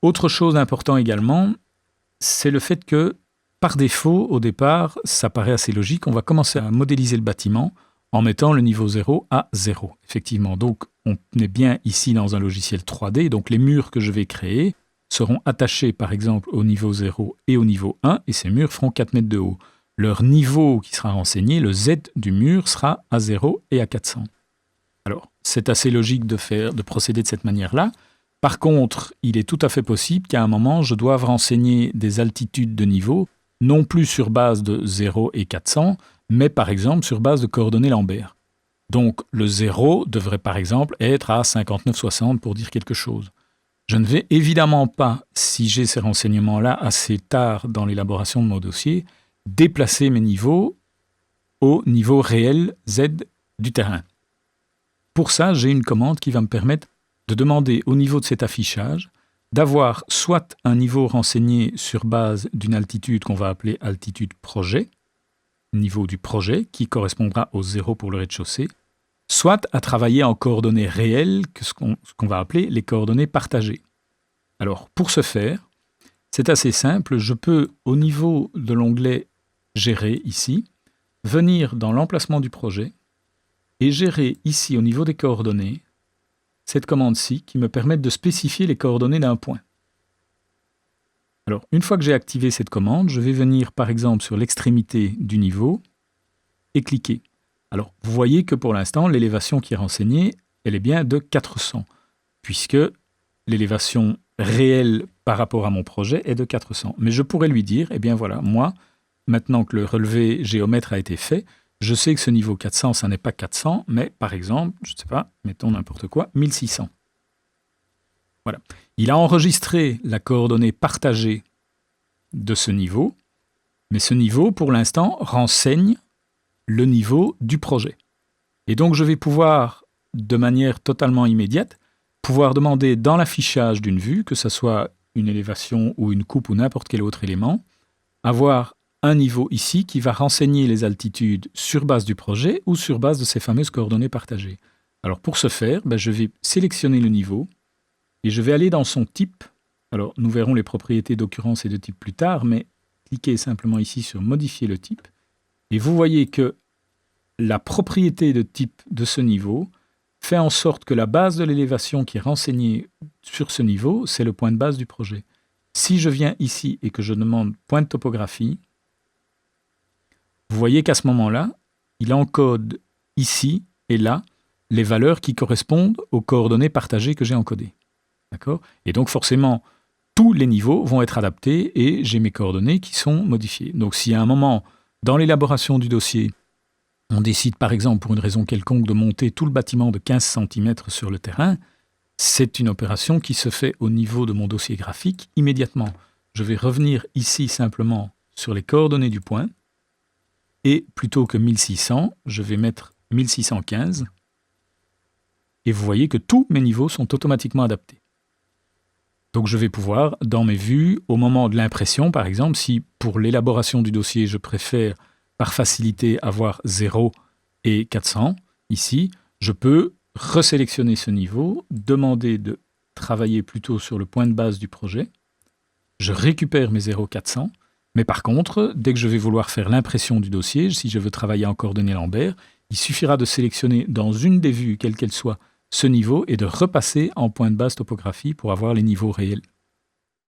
Autre chose d'important également, c'est le fait que, par défaut, au départ, ça paraît assez logique, on va commencer à modéliser le bâtiment en mettant le niveau 0 à 0. Effectivement, donc on est bien ici dans un logiciel 3D, donc les murs que je vais créer seront attachés par exemple au niveau 0 et au niveau 1, et ces murs feront 4 mètres de haut. Leur niveau qui sera renseigné, le Z du mur, sera à 0 et à 400. Alors, c'est assez logique de procéder de cette manière-là. Par contre, il est tout à fait possible qu'à un moment, je doive renseigner des altitudes de niveau, non plus sur base de 0 et 400, mais par exemple sur base de coordonnées Lambert. Donc, le 0 devrait par exemple être à 59,60 pour dire quelque chose. Je ne vais évidemment pas, si j'ai ces renseignements-là assez tard dans l'élaboration de mon dossier, déplacer mes niveaux au niveau réel Z du terrain. Pour ça, j'ai une commande qui va me permettre de demander au niveau de cet affichage d'avoir soit un niveau renseigné sur base d'une altitude qu'on va appeler altitude projet, niveau du projet, qui correspondra au 0 pour le rez-de-chaussée, soit à travailler en coordonnées réelles, ce qu'on va appeler les coordonnées partagées. Alors, pour ce faire, c'est assez simple. Je peux, au niveau de l'onglet « Gérer » ici, venir dans l'emplacement du projet et gérer ici, au niveau des coordonnées, cette commande-ci qui me permet de spécifier les coordonnées d'un point. Alors, une fois que j'ai activé cette commande, je vais venir par exemple sur l'extrémité du niveau et cliquer. Alors, vous voyez que pour l'instant, l'élévation qui est renseignée, elle est bien de 400, puisque l'élévation réelle par rapport à mon projet est de 400. Mais je pourrais lui dire, eh bien voilà, moi, maintenant que le relevé géomètre a été fait, je sais que ce niveau 400, ça n'est pas 400, mais par exemple, je ne sais pas, mettons n'importe quoi, 1600. Voilà. Il a enregistré la coordonnée partagée de ce niveau, mais ce niveau, pour l'instant, renseigne le niveau du projet. Et donc, je vais pouvoir, de manière totalement immédiate, pouvoir demander dans l'affichage d'une vue, que ce soit une élévation ou une coupe ou n'importe quel autre élément, avoir un niveau ici qui va renseigner les altitudes sur base du projet ou sur base de ces fameuses coordonnées partagées. Alors pour ce faire, je vais sélectionner le niveau et je vais aller dans son type. Alors nous verrons les propriétés d'occurrence et de type plus tard, mais cliquez simplement ici sur modifier le type et vous voyez que la propriété de type de ce niveau fait en sorte que la base de l'élévation qui est renseignée sur ce niveau, c'est le point de base du projet. Si je viens ici et que je demande point de topographie, vous voyez qu'à ce moment-là, il encode ici et là les valeurs qui correspondent aux coordonnées partagées que j'ai encodées. D'accord ? Et donc forcément, tous les niveaux vont être adaptés et j'ai mes coordonnées qui sont modifiées. Donc si à un moment, dans l'élaboration du dossier, on décide par exemple pour une raison quelconque de monter tout le bâtiment de 15 cm sur le terrain, c'est une opération qui se fait au niveau de mon dossier graphique immédiatement. Je vais revenir ici simplement sur les coordonnées du point et plutôt que 1600, je vais mettre 1615 et vous voyez que tous mes niveaux sont automatiquement adaptés. Donc je vais pouvoir, dans mes vues, au moment de l'impression par exemple, si pour l'élaboration du dossier je préfère par facilité avoir 0 et 400, ici, je peux resélectionner ce niveau, demander de travailler plutôt sur le point de base du projet, je récupère mes 0,400, mais par contre, dès que je vais vouloir faire l'impression du dossier, si je veux travailler en coordonnées Lambert, il suffira de sélectionner dans une des vues, quelle qu'elle soit, ce niveau et de repasser en point de base topographie pour avoir les niveaux réels.